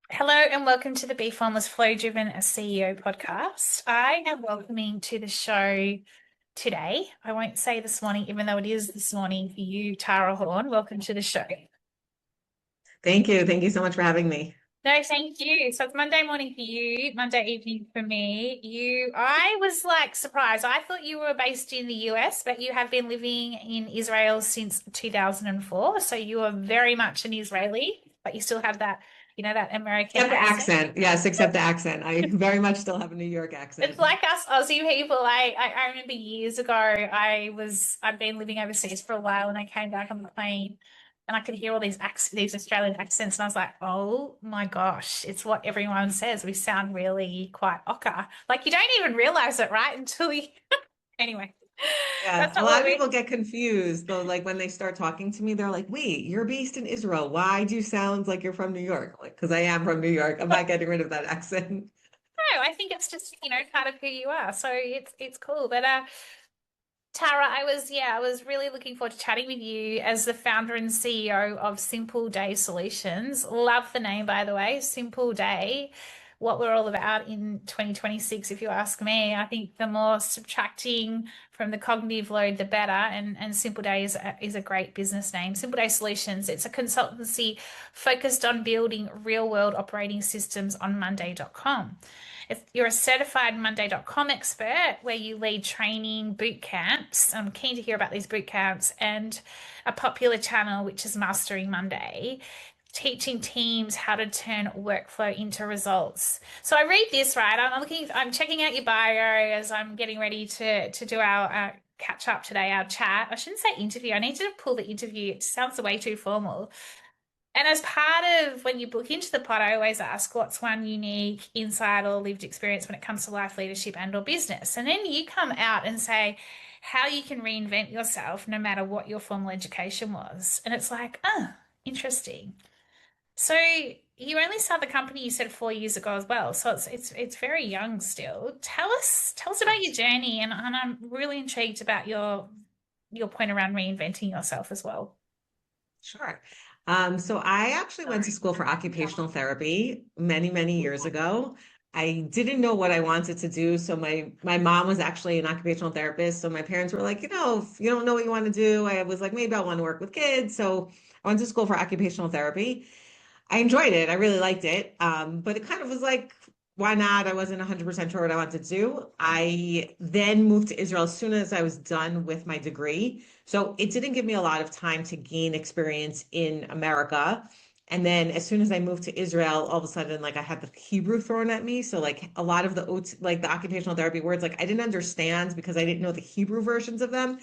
Hello and welcome to the Be Formless Flow Driven CEO podcast. I am welcoming to the show today. I won't say this morning, even though it is this morning for you, Tara Horn. Welcome to the show. Thank you. Thank you so much for having me. No, thank you. So it's Monday morning for you, Monday evening for me. I was like surprised. I thought you were based in the US, but you have been living in Israel since 2004. So you are very much an Israeli, but you still have that, that American Except the accent. accent. Yes, except the accent. I very much still have a New York It's accent. like us Aussie people. I remember years ago, I'd been living overseas for a while and I came back on the plane and I could hear all these Australian accents and I was like, oh my gosh, it's what everyone says. We sound really quite ochre. Like you don't even realize it, right? Until you anyway. Yeah, That's a not lot what of we people get confused though. Like when they start talking to me, they're like, "Wait, you're based in Israel. Why do you sound like you're from New York?" Like, because I am from New York. I'm not getting rid of that accent. know. I think it's just, part of who you are. So it's cool. But Tara, I was really looking forward to chatting with you as the founder and CEO of Simpleday Solutions. Love the name, by the way, Simple Day. What we're all about in 2026, if you ask me. I think the more subtracting from the cognitive load, the better. And Simple Day is a great business name. Simple Day Solutions, it's a consultancy focused on building real world operating systems on Monday.com. If you're a certified Monday.com expert where you lead training boot camps, I'm keen to hear about these boot camps and a popular channel, which is Mastering Monday, teaching teams how to turn workflow into results. So I read this, right? I'm checking out your bio as I'm getting ready to do our catch up today, our chat. I shouldn't say interview. I need to pull the interview. It sounds way too formal. And as part of when you book into the pod, I always ask what's one unique insight or lived experience when it comes to life, leadership, and or business. And then you come out and say how you can reinvent yourself no matter what your formal education was. And it's like, interesting. So you only started the company you said 4 years ago as well. So it's very young still. Tell us about your journey and I'm really intrigued about your point around reinventing yourself as well. Sure. So I actually went to school for occupational therapy many, many years ago. I didn't know what I wanted to do. So my mom was actually an occupational therapist. So my parents were like, if you don't know what you want to do, I was like, maybe I want to work with kids. So I went to school for occupational therapy. I enjoyed it. I really liked it. But it kind of was like, why not? I wasn't 100% sure what I wanted to do. I then moved to Israel as soon as I was done with my degree. So it didn't give me a lot of time to gain experience in America. And then as soon as I moved to Israel, all of a sudden, like I had the Hebrew thrown at me. So like a lot of the like the occupational therapy words, like I didn't understand because I didn't know the Hebrew versions of them.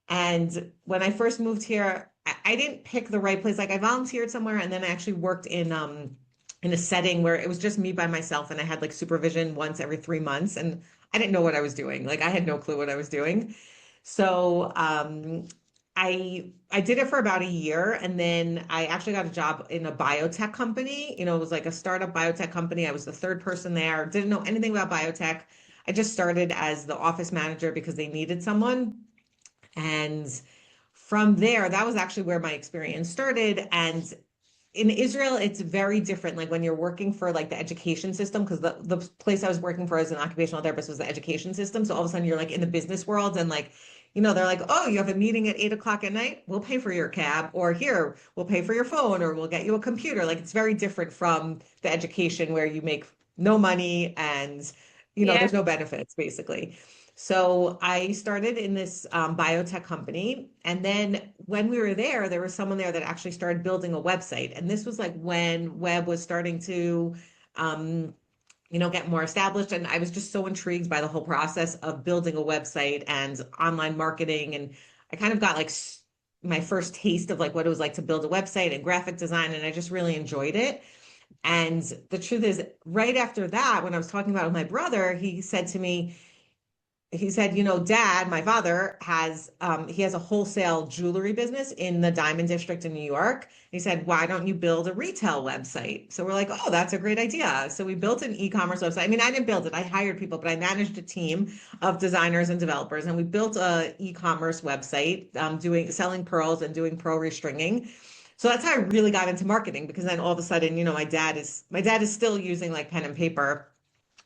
And when I first moved here, I didn't pick the right place. Like I volunteered somewhere and then I actually worked in a setting where it was just me by myself and I had like supervision once every 3 months and I didn't know what I was doing. Like I had no clue what I was doing. So I did it for about a year and then I actually got a job in a biotech company. It was like a startup biotech company. I was the third person there, didn't know anything about biotech. I just started as the office manager because they needed someone. And from there, that was actually where my experience started. And in Israel, it's very different. Like when you're working for like the education system, because the place I was working for as an occupational therapist was the education system. So all of a sudden you're like in the business world and like, they're like, oh, you have a meeting at 8 o'clock at night. We'll pay for your cab, or here, we'll pay for your phone, or we'll get you a computer. Like it's very different from the education where you make no money and, Yeah. there's no benefits basically. So I started in this biotech company. And then when we were there was someone there that actually started building a website. And this was like when web was starting to, um, get more established. And I was just so intrigued by the whole process of building a website and online marketing. And I kind of got like my first taste of like what it was like to build a website and graphic design. And I just really enjoyed it. And the truth is, right after that, when I was talking about it with my brother, he said, Dad, my father he has a wholesale jewelry business in the Diamond District in New York. He said, why don't you build a retail website? So we're like, oh, that's a great idea. So we built an e-commerce website. I mean, I didn't build it. I hired people, but I managed a team of designers and developers, and we built a e-commerce website, selling pearls and doing pearl restringing. So that's how I really got into marketing because then all of a sudden, my dad is still using like pen and paper.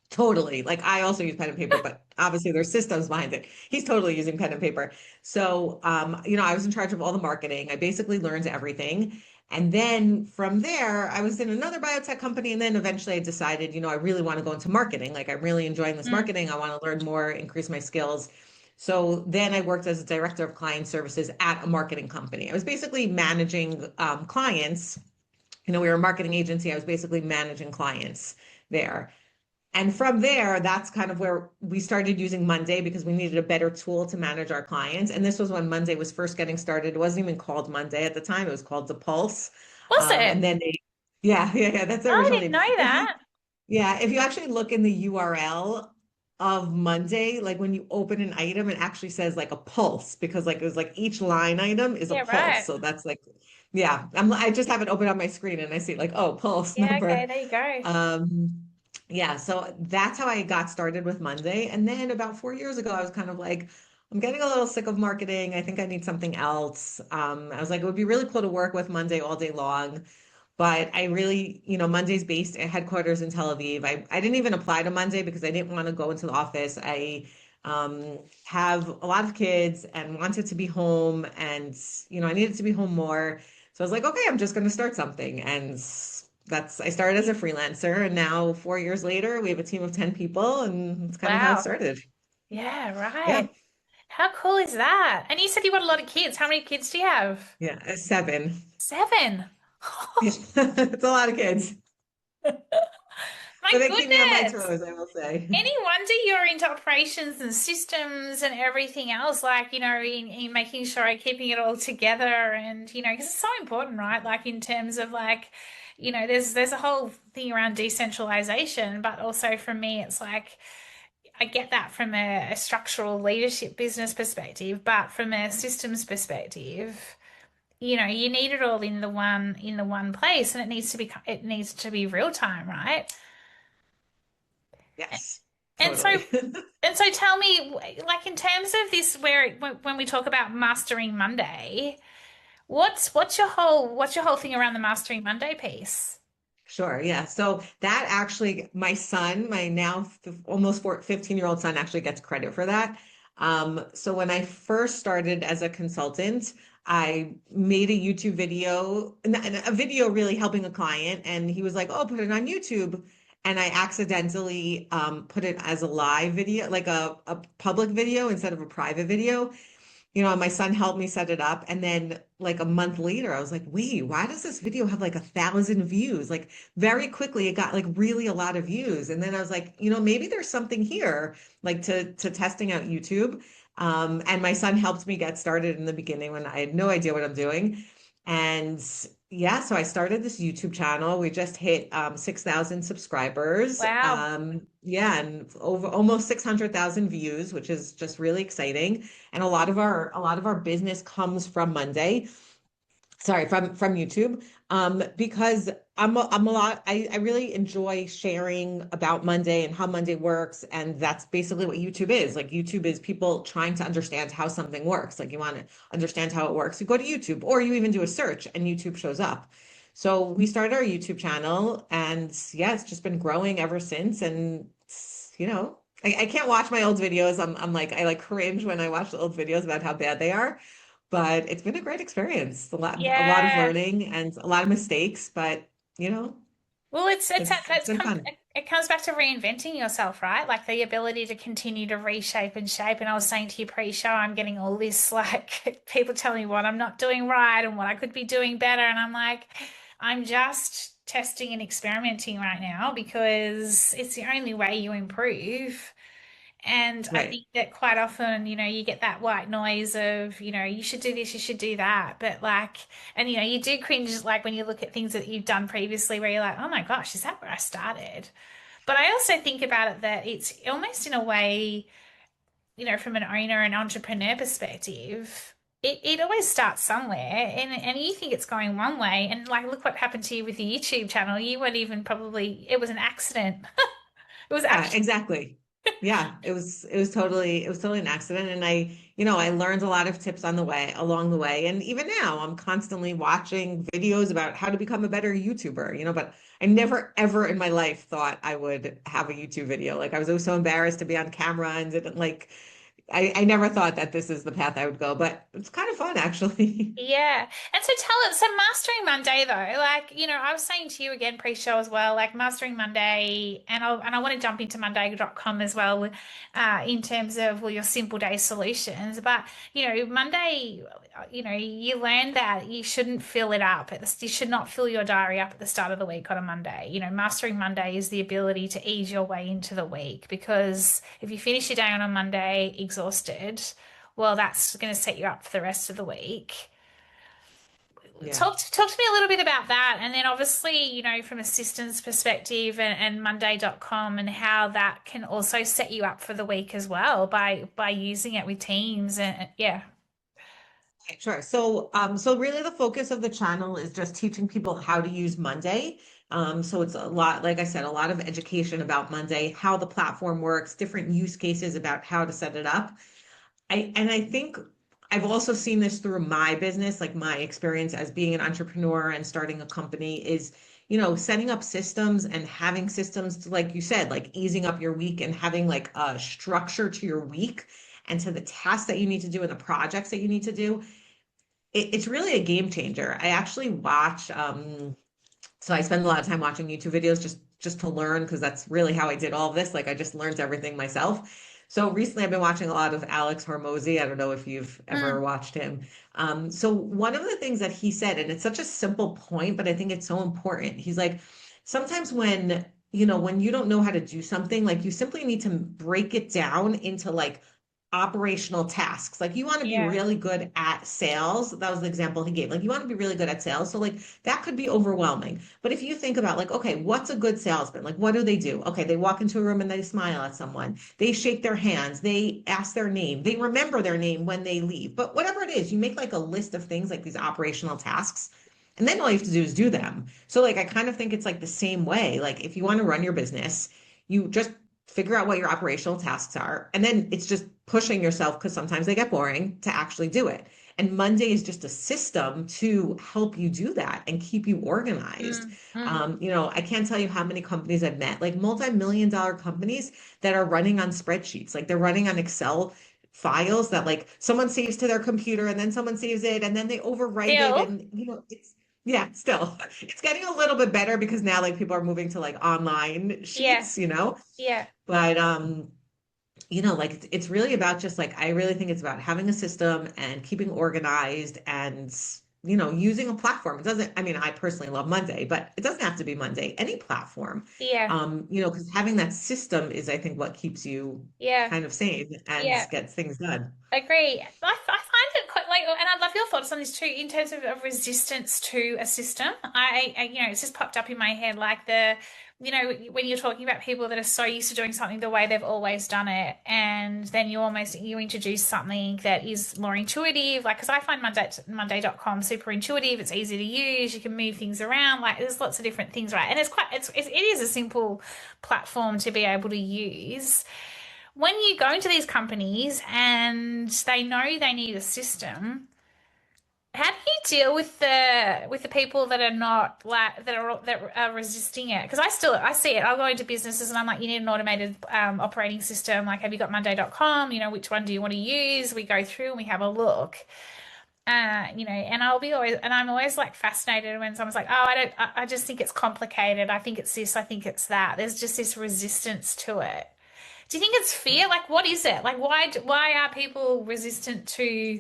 Totally. Like I also use pen and paper, but obviously there's systems behind it. He's totally using pen and paper. So, I was in charge of all the marketing. I basically learned everything. And then from there, I was in another biotech company. And then eventually I decided, I really want to go into marketing. Like I'm really enjoying this Mm. marketing. I want to learn more, increase my skills. So then I worked as a director of client services at a marketing company. I was basically managing clients. We were a marketing agency. I was basically managing clients there. And from there, that's kind of where we started using Monday because we needed a better tool to manage our clients. And this was when Monday was first getting started. It wasn't even called Monday at the time. It was called the Pulse. Was it? And then yeah, that's the Oh, I original didn't name. know that. If you actually look in the URL of Monday, like when you open an item, it actually says like a pulse because like it was like each line item is a Yeah, pulse. right. So that's like, I just have it open on my screen and I see like, oh, pulse Yeah, okay, number. there you go. Um, so that's how I got started with Monday. And then about 4 years ago, I was kind of like, I'm getting a little sick of marketing. I think I need something else. I was like, it would be really cool to work with Monday all day long. But I really, Monday's based at headquarters in Tel Aviv. I didn't even apply to Monday because I didn't want to go into the office. I have a lot of kids and wanted to be home and, I needed to be home more. So I was like, okay, I'm just going to start something. And I started as a freelancer and now 4 years later, we have a team of 10 people and it's kind of how it Wow. started. Yeah, Yeah. right. How cool is that? And you said you got a lot of kids. How many kids do you have? Yeah. 7. 7. Yeah. It's a lot of kids, but My they keep me on my goodness. toes, I will say. Any wonder you're into operations and systems and everything else, like, in making sure I'm keeping it all together and, because it's so important, right? Like in terms of like, there's a whole thing around decentralization, but also for me, it's like I get that from a structural leadership business perspective, but from a systems perspective, you need it all in the one place and it needs to be real time, right? Yes, And so totally. and so tell me, like in terms of this, when we talk about Mastering Monday, what's your whole thing around the Mastering Monday piece? Sure, yeah. So that actually, my son, my now almost 15-year-old son actually gets credit for that. So when I first started as a consultant, I made a YouTube video, and a video really helping a client, and he was like, "Oh, put it on YouTube." And I accidentally put it as a live video, like a public video instead of a private video. My son helped me set it up. And then like a month later, I was like, wait, why does this video have like 1,000 views? Like very quickly, it got like really a lot of views. And then I was like, maybe there's something here, like to testing out YouTube. And my son helped me get started in the beginning when I had no idea what I'm doing. And yeah, so I started this YouTube channel. We just hit 6,000 subscribers. Wow. Yeah, and over almost 600,000 views, which is just really exciting. And a lot of our business comes from Monday. Sorry, from YouTube. Because I'm a lot I really enjoy sharing about Monday and how Monday works. And that's basically what YouTube is. Like YouTube is people trying to understand how something works. Like you want to understand how it works, you go to YouTube or you even do a search and YouTube shows up. So we started our YouTube channel and yeah, it's just been growing ever since. And I can't watch my old videos. I'm like I like cringe when I watch the old videos about how bad they are, but it's been a great experience. A lot of Yeah. learning and a lot of mistakes, but you know, Well, it's been fun. it comes back to reinventing yourself, right? Like the ability to continue to reshape and shape. And I was saying to you pre-show, I'm getting all this like people telling me what I'm not doing right and what I could be doing better. And I'm like, I'm just testing and experimenting right now because it's the only way you improve. And I Right. think that quite often, you get that white noise of, you should do this, you should do that. But like, and you do cringe like when you look at things that you've done previously where you're like, oh my gosh, is that where I started? But I also think about it that it's almost in a way, from an owner and entrepreneur perspective, it always starts somewhere and you think it's going one way. And like, look what happened to you with the YouTube channel. You weren't even probably, it was an accident. It was Yeah, actually exactly. Yeah, it was totally an accident. And I learned a lot of tips on the way, along the way. And even now I'm constantly watching videos about how to become a better YouTuber, but I never ever in my life thought I would have a YouTube video. Like I was always so embarrassed to be on camera and didn't like I never thought that this is the path I would go, but it's kind of fun actually. Yeah. And so tell it, so Mastering Monday though, like, I was saying to you again pre-show as well, like Mastering Monday, and I want to jump into Monday.com as well, in terms of well, your simple day solutions. But, Monday, you learn that you shouldn't fill it up you should not fill your diary up at the start of the week on a Monday. Mastering Monday is the ability to ease your way into the week because if you finish your day on a Monday exhausted, well, that's going to set you up for the rest of the week. Yeah. Talk to me a little bit about that. And then obviously, from a systems perspective and Monday.com and how that can also set you up for the week as well by using it with teams and yeah. Okay, sure. So really the focus of the channel is just teaching people how to use Monday. So it's a lot, like I said, a lot of education about Monday, how the platform works, different use cases about how to set it up. I think I've also seen this through my business, like my experience as being an entrepreneur and starting a company is, setting up systems and having systems to, like you said, like easing up your week and having like a structure to your week and to the tasks that you need to do and the projects that you need to do. It's really a game changer. I actually watch so I spend a lot of time watching YouTube videos just to learn because that's really how I did all of this. Like I just learned everything myself. So recently I've been watching a lot of Alex Hormozy. I don't know if you've ever Mm, watched him. So one of the things that he said, and it's such a simple point, but I think it's so important. He's like, sometimes when you don't know how to do something, like you simply need to break it down into like operational tasks. Like you want to be yeah. really good at sales. That was the example he gave. Like you want to be really good at sales. So like that could be overwhelming. But if you think about like, okay, what's a good salesman? Like what do they do? Okay, they walk into a room and they smile at someone. They shake their hands. They ask their name. They remember their name when they leave. But whatever it is, you make like a list of things like these operational tasks. And then all you have to do is do them. So like I kind of think it's like the same way. Like if you want to run your business, you just figure out what your operational tasks are. And then it's just pushing yourself because sometimes they get boring to actually do it. And Monday is just a system to help you do that and keep you organized. Mm, mm. I can't tell you how many companies I've met, like multi-million dollar companies that are running on spreadsheets, like they're running on Excel files that like someone saves to their computer and then someone saves it and then they overwrite it. Still, And, yeah, still, it's getting a little bit better because now like people are moving to like online yeah, sheets. yeah, But like it's really about just like I really think it's about having a system and keeping organized and using a platform. It doesn't, I mean, I personally love Monday, but it doesn't have to be Monday, any platform. yeah, Because having that system is I think what keeps you yeah, kind of sane and yeah. gets things done. Agree. I find it quite like, and I'd love your thoughts on this too, in terms of resistance to a system. It's just popped up in my head, like when you're talking about people that are so used to doing something the way they've always done it, and then you introduce something that is more intuitive, like, because I find Monday.com super intuitive. It's easy to use. You can move things around. Like, there's lots of different things, right? And it is a simple platform to be able to use when you go into these companies and they know they need a system, how do you deal with the people that are not like that are resisting it? Because I see it. I'll go into businesses and I'm like, you need an automated operating system. Like, have you got Monday.com? Which one do you want to use? We go through and we have a look. And I'm always like fascinated when someone's like, oh, I just think it's complicated. I think it's this, I think it's that. There's just this resistance to it. Do you think it's fear? Like, what is it? Like, why are people resistant to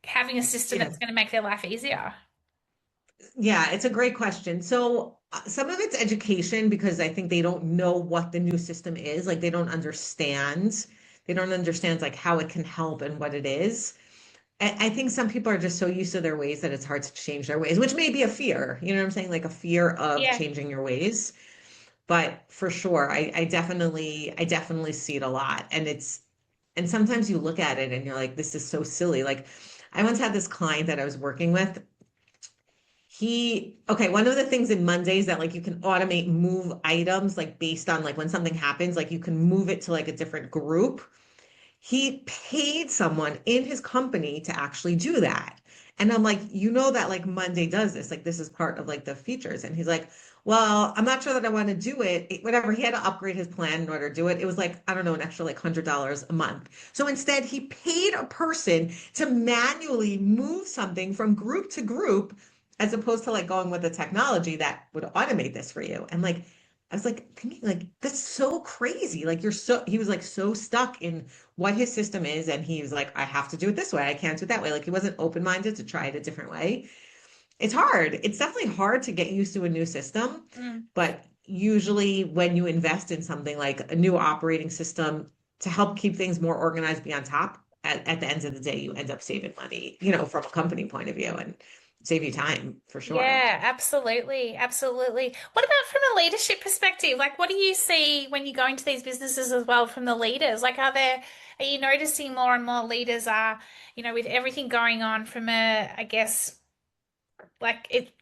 having a system Yeah. that's going to make their life easier? Yeah, it's a great question. So some of it's education because I think they don't know what the new system is. Like they don't understand. They don't understand like how it can help and what it is. I think some people are just so used to their ways that it's hard to change their ways, which may be a fear. You know what I'm saying? Like a fear of Yeah, changing your ways. But for sure, I definitely see it a lot. And sometimes you look at it and you're like, this is so silly. Like I once had this client that I was working with. one of the things in Mondays that like you can automate move items like based on like when something happens, like you can move it to like a different group. He paid someone in his company to actually do that. And I'm like, you know that like Monday does this, like this is part of like the features. And he's like, well, I'm not sure that I want to do it. Whatever, he had to upgrade his plan in order to do it. It was like, I don't know, an extra like $100 a month. So instead, he paid a person to manually move something from group to group, as opposed to like going with the technology that would automate this for you. And like, I was like thinking, like, that's so crazy. Like, he was like so stuck in what his system is. And he was like, I have to do it this way. I can't do it that way. Like he wasn't open-minded to try it a different way. It's hard. It's definitely hard to get used to a new system. Mm. But usually when you invest in something like a new operating system to help keep things more organized, be on top, at the end of the day, you end up saving money, from a company point of view and save you time for sure. Yeah, absolutely. Absolutely. What about from a leadership perspective? Like, what do you see when you go into these businesses as well from the leaders? Like, are you noticing more and more leaders are, with everything going on from I guess, like it,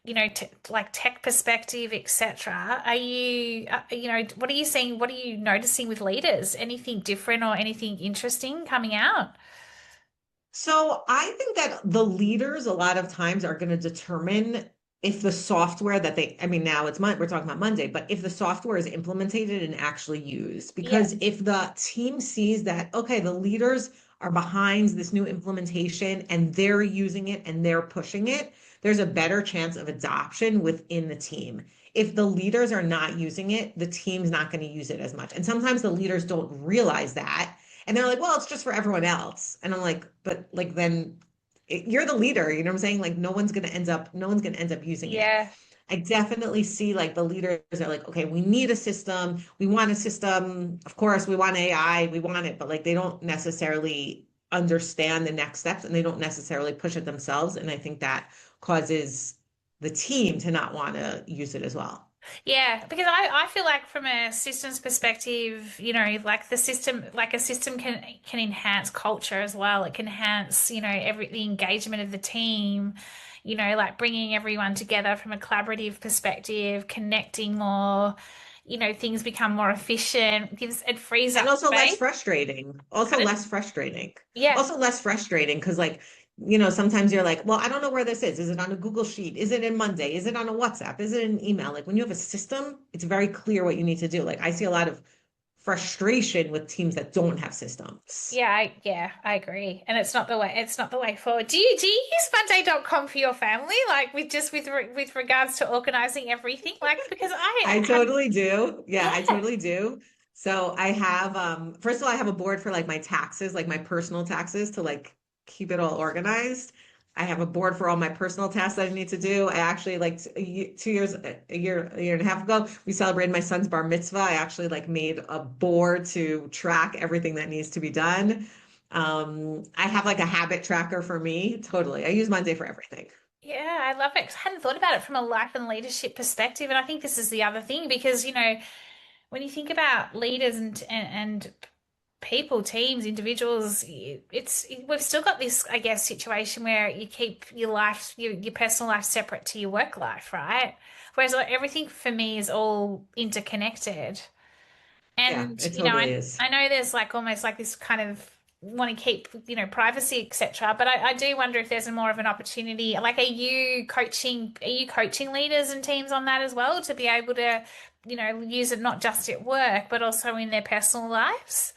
like tech perspective, etc. What are you seeing? What are you noticing with leaders? Anything different or anything interesting coming out? So I think that the leaders a lot of times are going to determine if the software that I mean, now we're talking about Monday, but if the software is implemented and actually used, Yeah, because if the team sees that, okay, the leaders are behind this new implementation and they're using it and they're pushing it, there's a better chance of adoption within the team. If the leaders are not using it, the team's not going to use it as much. And sometimes the leaders don't realize that and they're like, well, it's just for everyone else. And I'm like, but like then you're the leader, you know what I'm saying? Like no one's gonna end up using it. yeah, I definitely see like the leaders are like, okay, we need a system. We want a system. Of course, we want AI, we want it, but like they don't necessarily understand the next steps and they don't necessarily push it themselves. And I think that causes the team to not want to use it as well. yeah. Because I feel like from a systems perspective, like a system can enhance culture as well. It can enhance, the engagement of the team. Like bringing everyone together from a collaborative perspective, connecting more. Things become more efficient. It frees And up also less space. frustrating. Also Pardon? less frustrating. Yeah, Also less frustrating because like, sometimes you're like, well, I don't know where this is. Is it on a Google Sheet? Is it in Monday? Is it on a WhatsApp? Is it an email? Like when you have a system, it's very clear what you need to do. Like I see a lot of frustration with teams that don't have systems. I agree. And it's not the way forward. Do you use Monday.com for your family? Like with regards to organizing everything? Like because I I have totally do. Yeah, I yeah. totally do. So I have first of all I have a board for like my taxes, like my personal taxes to like keep it all organized. I have a board for all my personal tasks that I need to do. I actually like 2 years a year and a half ago, we celebrated my son's bar mitzvah. I actually like made a board to track everything that needs to be done. I have like a habit tracker for me. Totally. I use Monday for everything. Yeah, I love it 'cause I hadn't thought about it from a life and leadership perspective. And I think this is the other thing because, when you think about leaders and people, teams, individuals, we've still got this, I guess, situation where you keep your personal life separate to your work life, right? Whereas like, everything for me is all interconnected. Yeah, And it totally is. I know there's like almost like this kind of want to keep, privacy, etc. But I do wonder if there's a more of an opportunity. Like, are you coaching leaders and teams on that as well to be able to, use it not just at work, but also in their personal lives?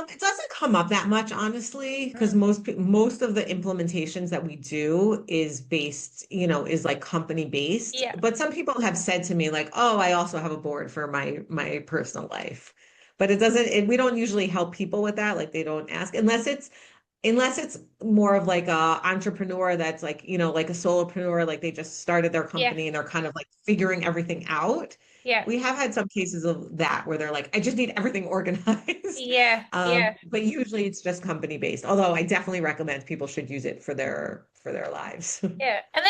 It doesn't come up that much, honestly, because Mm. most of the implementations that we do is based, is like company based. Yeah, But some people have said to me like, "Oh, I also have a board for my personal life." But it doesn't, we don't usually help people with that. Like they don't ask unless it's more of like a entrepreneur that's like, like a solopreneur, like they just started their yeah, company and they're kind of like figuring everything out. yeah, We have had some cases of that where they're like, I just need everything organized. yeah, yeah. But usually it's just company based. Although I definitely recommend people should use it for their lives. Yeah. And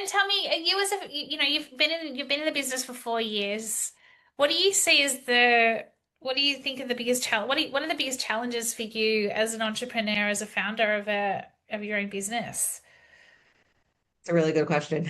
tell me, you as a, you've been in the business for 4 years. What do you see as what do you think are the biggest challenge? What are the biggest challenges for you as an entrepreneur, as a founder of your own business? It's a really good question.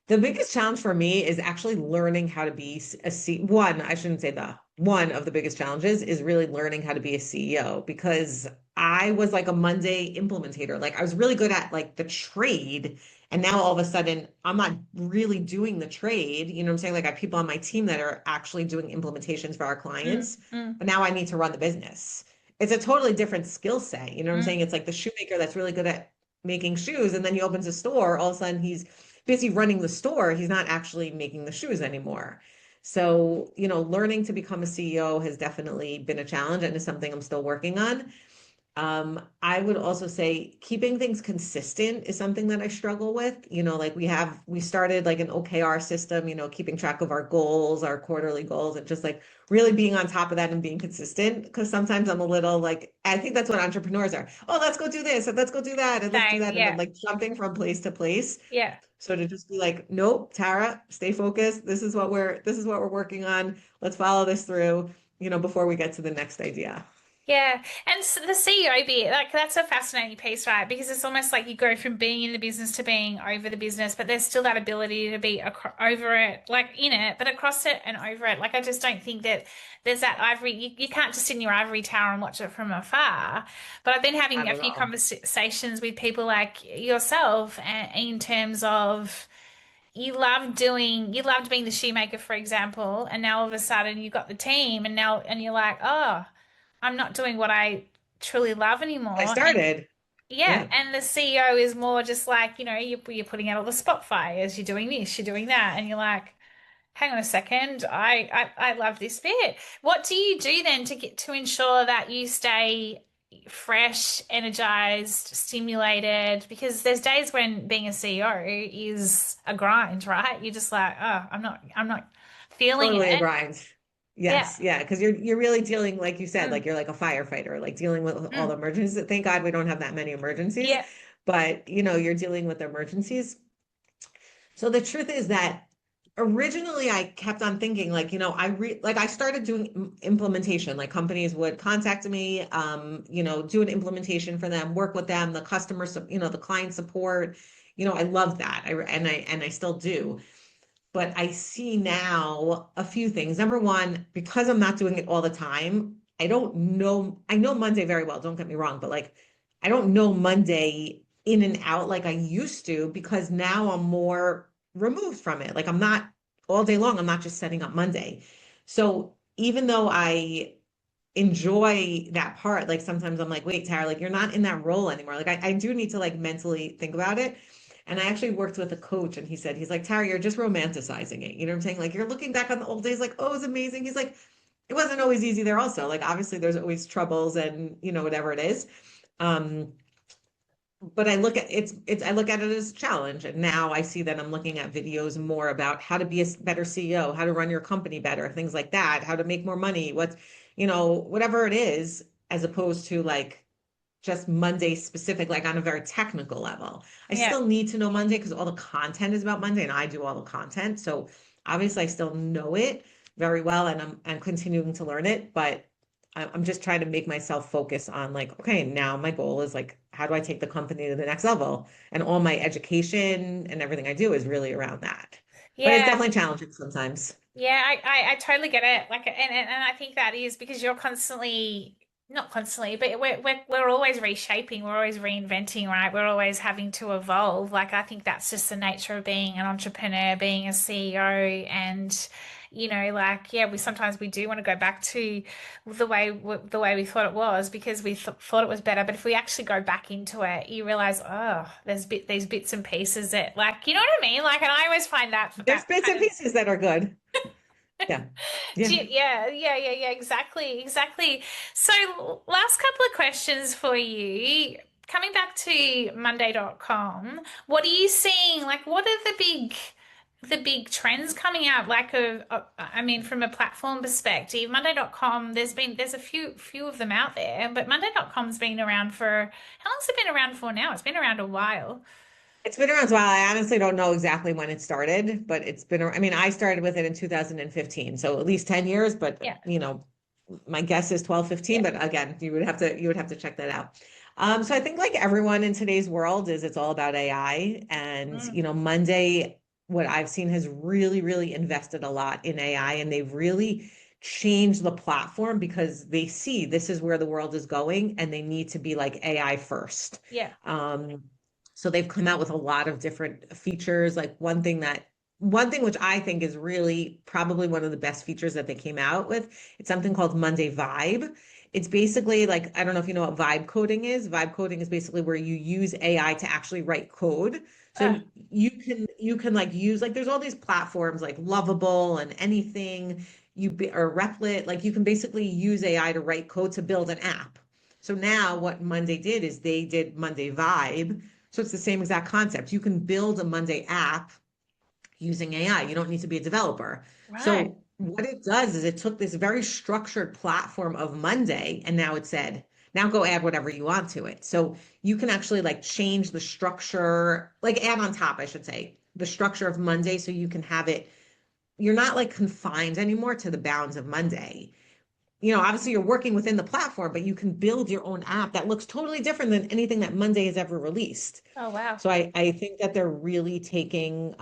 The biggest challenge for me is actually learning how to be a C. One, I shouldn't say the one of the biggest challenges is really learning how to be a CEO because I was like a Monday implementator. Like I was really good at like the trade. And now all of a sudden I'm not really doing the trade. You know what I'm saying? Like I have people on my team that are actually doing implementations for our Mm, clients, mm, but now I need to run the business. It's a totally different skill set. You know what I'm saying? mm. It's like the shoemaker that's really good at making shoes and then he opens a store, all of a sudden he's busy running the store. He's not actually making the shoes anymore. So, learning to become a CEO has definitely been a challenge and is something I'm still working on. I would also say keeping things consistent is something that I struggle with. Like we started like an OKR system, keeping track of our goals, our quarterly goals, and just like really being on top of that and being consistent. Because sometimes I'm a little like, I think that's what entrepreneurs are. Oh, let's go do this and let's go do that and let's do Same. that. And I'm Yeah. like jumping from place to place. Yeah. So to just be like, nope, Tara, stay focused. This is what we're working on. Let's follow this through, before we get to the next idea. Yeah, and the CEO bit, like that's a fascinating piece, right? Because it's almost like you go from being in the business to being over the business, but there's still that ability to be over it, like in it, but across it and over it. Like I just don't think that there's that ivory. You can't just sit in your ivory tower and watch it from afar. But I've been having Not a at few all. conversations with people like yourself, in terms of you loved being the shoemaker, for example, and now all of a sudden you got the team, and you're like, oh. I'm not doing what I truly love I anymore. And started. yeah, Yeah. and the CEO is more just like, you're putting out all the spot fires, you're doing this, you're doing that, and you're like, hang on a second, I love this bit. What do you do then to ensure that you stay fresh, energized, stimulated? Because there's days when being a CEO is a grind, right? You're just like, oh, I'm not feeling Totally a it. grind. Yeah. Yes, yeah, because you're really dealing, like you said, Mm, like you're like a firefighter, like dealing with all the mm. emergencies. Thank God we don't have that many emergencies, Yeah. but you're dealing with emergencies. So the truth is that originally I kept on thinking like, like I started doing implementation, like companies would contact me, do an implementation for them, work with them, the customer, the client support. I love that. And I still do. But I see now a few things. Number one, because I'm not doing it all the time, I don't know. I know Monday very well, don't get me wrong, but like I don't know Monday in and out like I used to because now I'm more removed from it. Like I'm not all day long, I'm not just setting up Monday. So even though I enjoy that part, like sometimes I'm like, wait, Tara, like you're not in that role anymore. Like I do need to like mentally think about it. And I actually worked with a coach and he's like, Tara, you're just romanticizing it. You know what I'm saying? Like you're looking back on the old days, like, oh, it was amazing. He's like, it wasn't always easy there also. Like obviously there's always troubles and whatever it is. Um, but I look at it as a challenge. And now I see that I'm looking at videos more about how to be a better CEO, how to run your company better, things like that, how to make more money, whatever it is, as opposed to like just Monday specific, like on a very technical level. I Yeah. still need to know Monday because all the content is about Monday and I do all the content. So obviously I still know it very well and I'm continuing to learn it, but I'm just trying to make myself focus on like, okay, now my goal is like, how do I take the company to the next level? And all my education and everything I do is really around that. But it's Yeah. definitely challenging sometimes. Yeah, I totally get it. Like, and I think that is because you're constantly, not constantly, but we're always reshaping, we're always reinventing, right? We're always having to evolve. Like, I think that's just the nature of being an entrepreneur, being a CEO, and like, yeah, we do want to go back to the way we thought it was because we thought it was better. But if we actually go back into it, you realize, oh, there's these bits and pieces that, like, you know what I mean? Like, and I always find There's that bits kind and of. pieces that are good. Yeah. Yeah. Yeah, yeah, exactly, exactly. So, last couple of questions for you. Coming back to Monday.com, what are you seeing? Like, what are the big trends coming out? Like, I mean, from a platform perspective, Monday.com, there's a few of them out there, but Monday.com's been around for, how long's it been around for now? It's been around a while. It's been around a while. I honestly don't know exactly when it started, but I mean, I started with it in 2015, so at least 10 years, but Yeah, my guess is 12, 15. yeah. But again, you would have to check that out. So I think like everyone in today's world is it's all about AI. And, Mm, Monday, what I've seen has really, really invested a lot in AI and they've really changed the platform because they see this is where the world is going and they need to be like AI first. yeah. Um, so they've come out with a lot of different features. Like one thing which I think is really probably one of the best features that they came out with, it's something called Monday Vibe. It's basically like, I don't know if you know what vibe coding is. Vibe coding is basically where you use AI to actually write code. So Ah, you can like use like there's all these platforms like Lovable and anything or Replit, like you can basically use AI to write code to build an app. So now what Monday did is they did Monday Vibe. So it's the same exact concept. You can build a Monday app using AI. You don't need to be a developer. right. So what it does is it took this very structured platform of Monday and now it said, now go add whatever you want to it. So you can actually like change the structure, like add on top, I should say, the structure of Monday so you can have it, you're not like confined anymore to the bounds of Monday. Obviously you're working within the platform, but you can build your own app that looks totally different than anything that Monday has ever released. Oh, wow. So I think that they're really taking,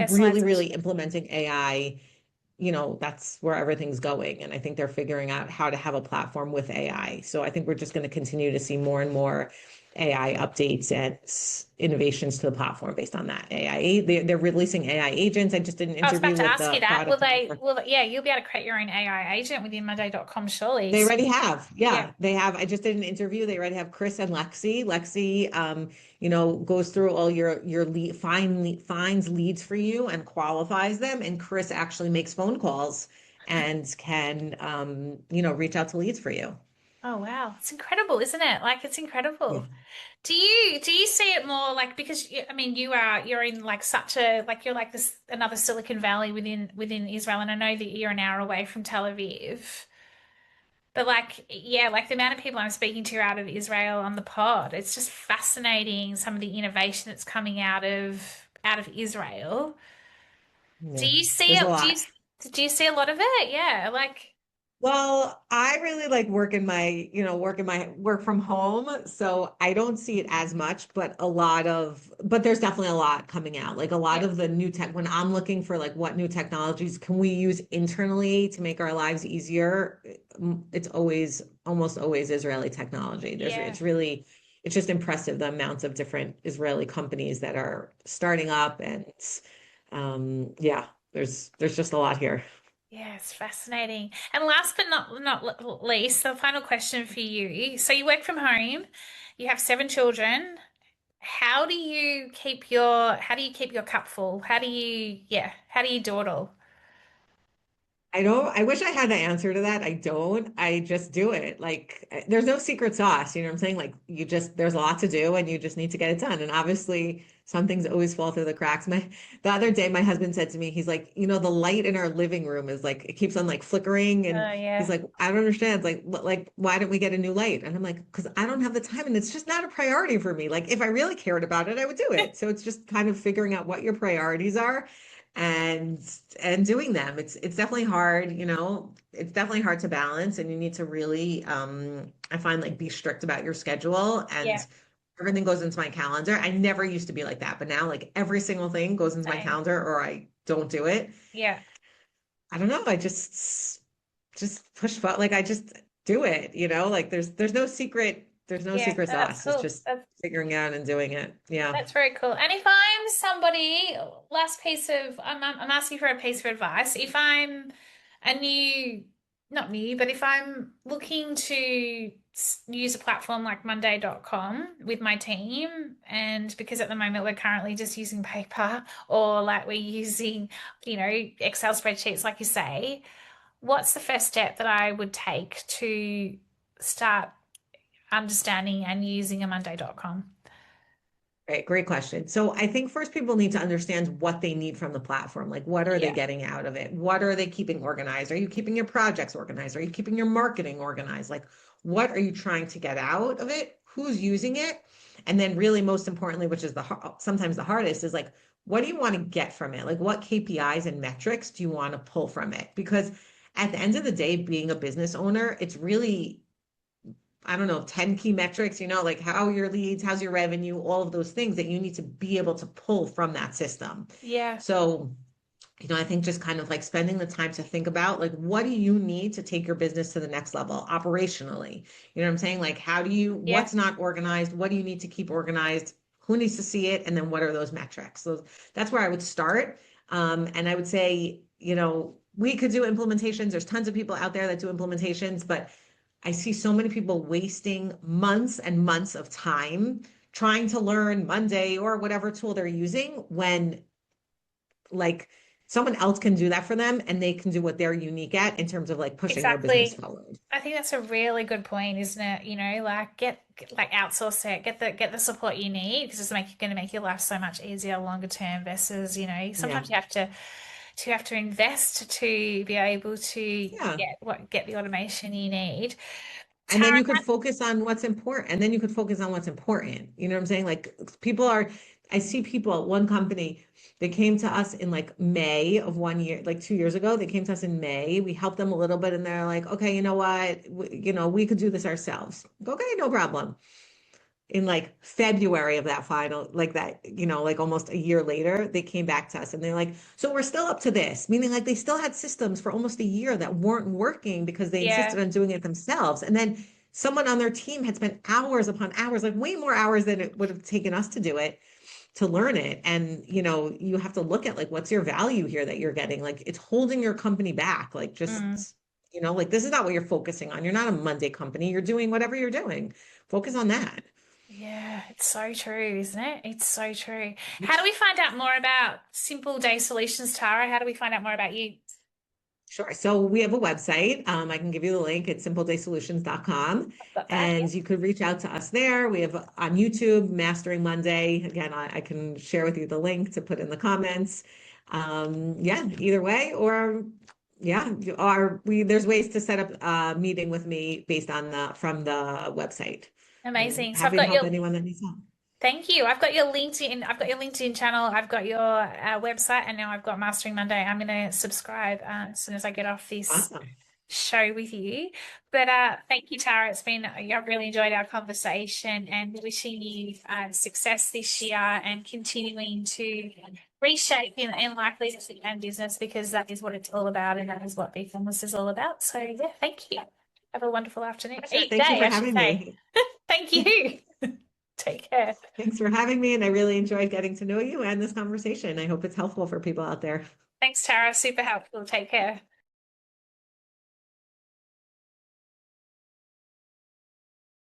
really, really Personalization. implementing AI. That's where everything's going. And I think they're figuring out how to have a platform with AI. So I think we're just going to continue to see more and more AI updates and innovations to the platform based on that AI. They're releasing AI agents. I just did an I was about interview to with ask the you that. product manager. Yeah, you'll be able to create your own AI agent within Monday.com, surely. They already have. Yeah. Yeah, they have. I just did an interview. They already have Chris and Lexi. Lexi, goes through all your finds leads for you and qualifies them. And Chris actually makes phone calls and can, reach out to leads for you. Oh, wow. It's incredible, isn't it? Like, it's Yeah. incredible. Do you see it more like because I mean you're in like such a like you're like this another Silicon Valley within Israel, and I know that you're an hour away from Tel Aviv. But like, yeah, like the amount of people I'm speaking to out of Israel on the pod, it's just fascinating some of the innovation that's coming out of Israel. Do Yeah. you see There's a it? Do you lot. do you see a lot of it? Yeah, like Well, I really like work from home. So I don't see it as much, but there's definitely a lot coming out. Like a lot yeah, of the new tech, when I'm looking for like what new technologies can we use internally to make our lives easier, it's almost always Israeli technology. yeah, It's just impressive the amounts of different Israeli companies that are starting up and yeah, there's just a lot here. yeah. It's fascinating. And last but not least, the final question for you. So you work from home, you have 7 children. How do you keep your cup full? How do you do it all? I wish I had the answer to that. I don't. I just do it. Like, there's no secret sauce. You know what I'm saying? Like, there's a lot to do and you just need to get it done. And obviously, some things always fall through the cracks. The other day, my husband said to me, he's like, the light in our living room is like, it keeps on like flickering. And Oh he's yeah, like, I don't understand. It's like, why don't we get a new light? And I'm like, because I don't have the time and it's just not a priority for me. Like, if I really cared about it, I would do it. So it's just kind of figuring out what your priorities are and doing them. It's definitely hard, it's definitely hard to balance and you need to really I find like be strict about your schedule yeah, and everything goes into my calendar. I never used to be like that, but now like every single thing goes into my same. calendar or I don't do it. Yeah, I don't know, I just like I just do it, like there's no yeah. secret No, that's sauce. It's cool. just figuring out and doing it. Yeah. That's very cool. And if I'm somebody, last piece of, I'm asking for a piece of advice. If I'm a new, not new, but if I'm looking to use a platform like Monday.com with my team, and because at the moment we're currently just using paper or like we're using, Excel spreadsheets, like you say, what's the first step that I would take to start understanding and using a Monday.com? Right, great question. So I think first people need to understand what they need from the platform. Like, what are they Yeah. getting out of it? What are they keeping organized? Are you keeping your projects organized? Are you keeping your marketing organized? Like, what are you trying to get out of it? Who's using it? And then really most importantly, which is sometimes the hardest is like, what do you want to get from it? Like, what KPIs and metrics do you want to pull from it? Because at the end of the day, being a business owner, it's really I don't know, 10 key metrics, like how your leads, how's your revenue, all of those things that you need to be able to pull from that system. Yeah. So, I think just kind of like spending the time to think about like what do you need to take your business to the next level operationally? You know what I'm saying? Like Yeah. what's not organized? What do you need to keep organized? Who needs to see it? And then what are those metrics? So that's where I would start. And I would say, we could do implementations. There's tons of people out there that do implementations, but I see so many people wasting months and months of time trying to learn Monday or whatever tool they're using when like someone else can do that for them and they can do what they're unique at in terms of like pushing their business Exactly. forward. I think that's a really good point, isn't it? Like like outsource it, get the support you need because it's going to make your life so much easier longer term versus, Yeah. sometimes you have to invest to be able to Yeah. get the automation you need. And then Tara, you could focus on what's important. And then you could focus on what's important. You know what I'm saying? Like I see people at one company, they came to us in like May of one year, like 2 years ago. They came to us in May. We helped them a little bit and they're like, okay, you know what? We could do this ourselves. Okay, no problem. In like February of that final, like that, like almost a year later, they came back to us and they're like, so we're still up to this, meaning like they still had systems for almost a year that weren't working because they yeah, insisted on doing it themselves. And then someone on their team had spent hours upon hours, like way more hours than it would have taken us to do it, to learn it. And, you have to look at like, what's your value here that you're getting? Like it's holding your company back. Like just, mm, like this is not what you're focusing on. You're not a Monday company. You're doing whatever you're doing. Focus on that. yeah, it's so true, isn't it? It's so true. How do we find out more about Simple Day Solutions, Tara? How do we find out more about you? Sure. So we have a website. I can give you the link. It's simpledaysolutions.com. I've got that. And you could reach out to us there. We have on YouTube, Mastering Monday. Again, I can share with you the link to put in the comments. Yeah, either way, or yeah, there's ways to set up a meeting with me based on from the website. And Amazing. So I've happy to got help your anyone that needs help. Thank you. I've got your LinkedIn channel. I've got your website, and now I've got Mastering Monday. I'm going to subscribe as soon as I get off this Awesome. show with you. But thank you, Tara. I've really enjoyed our conversation, and wishing you success this year and continuing to reshape in life, leadership, and business because that is what it's all about, and that is what e-commerce is all about. So yeah, thank you. Have a wonderful afternoon. Sure. Thank you Day, for I should having say. me. Thank you. Take care. Thanks for having me. And I really enjoyed getting to know you and this conversation. I hope it's helpful for people out there. Thanks, Tara. Super helpful. Take care.